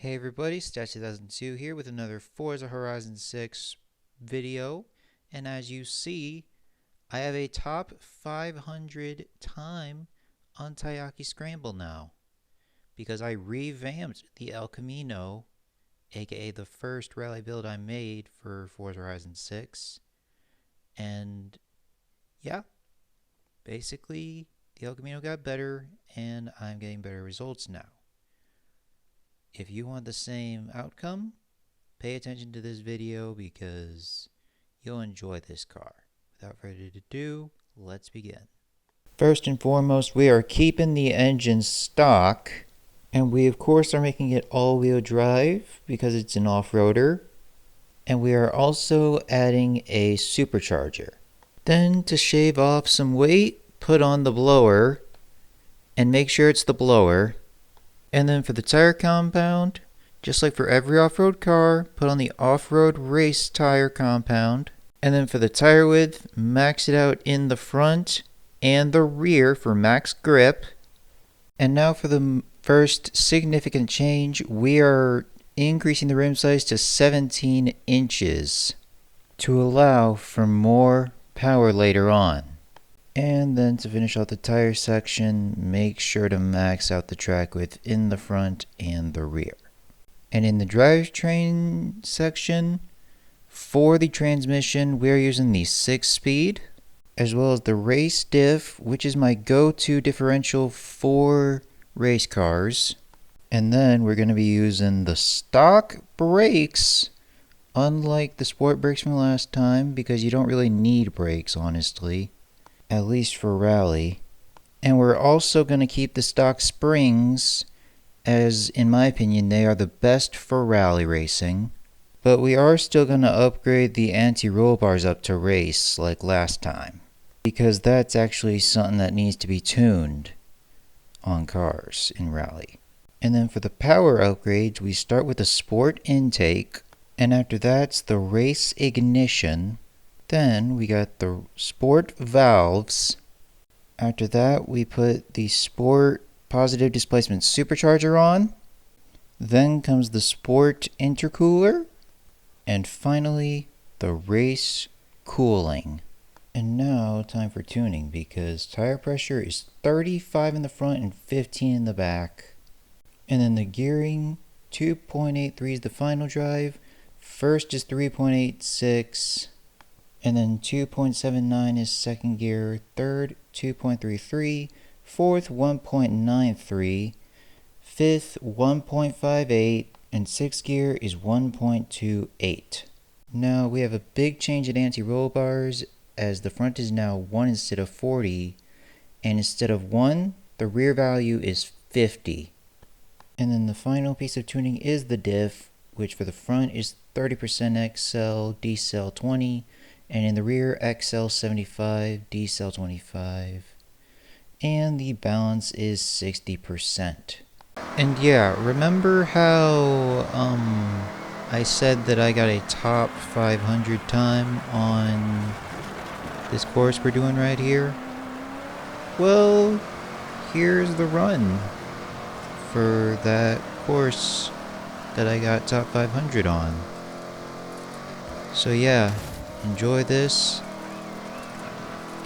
Hey everybody, Stats 2002 here with another Forza Horizon 6 video. And as you see, I have a top 500 time on Taiyaki Scramble now. Because I revamped the El Camino, aka the first rally build I made for Forza Horizon 6. And yeah, basically the El Camino got better and I'm getting better results now. If you want the same outcome, pay attention to this video because you'll enjoy this car. Without further ado, let's begin. First and foremost, we are keeping the engine stock, and we of course are making it all-wheel drive because it's an off-roader, and we are also adding a supercharger. Then to shave off some weight, put on the blower, and make sure it's the blower. And then for the tire compound, just like for every off-road car, put on the off-road race tire compound. And then for the tire width, max it out in the front and the rear for max grip. And now for the first significant change, we are increasing the rim size to 17 inches to allow for more power later on. And then to finish off the tire section, make sure to max out the track width in the front and the rear. And in the drivetrain section, for the transmission, we're using the 6-speed, as well as the race diff, which is my go-to differential for race cars. And then we're going to be using the stock brakes, unlike the sport brakes from last time, because you don't really need brakes, honestly. At least for rally. And we're also going to keep the stock springs, as in my opinion they are the best for rally racing. But we are still going to upgrade the anti-roll bars up to race like last time, because that's actually something that needs to be tuned on cars in rally. And then for the power upgrades, we start with the sport intake, and after that's the race ignition. Then we got the sport valves. After that, we put the sport positive displacement supercharger on. Then comes the sport intercooler. And finally, the race cooling. And now, time for tuning because tire pressure is 35 in the front and 15 in the back. And then the gearing, 2.83 is the final drive. First is 3.86. And then 2.79 is second gear, third 2.33, fourth 1.93, fifth 1.58, and sixth gear is 1.28. Now we have a big change at anti-roll bars as the front is now 1 instead of 40, and instead of 1, the rear value is 50. And then the final piece of tuning is the diff, which for the front is 30% XL, decel 20, and in the rear XL 75, decel 25, and the balance is 60%. And yeah, remember how I said that I got a top 500 time on this course we're doing right here? Well, here's the run for that course that I got top 500 on. So yeah, enjoy this,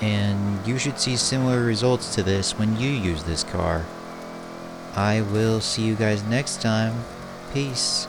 and you should see similar results to this when you use this car. I will see you guys next time. Peace.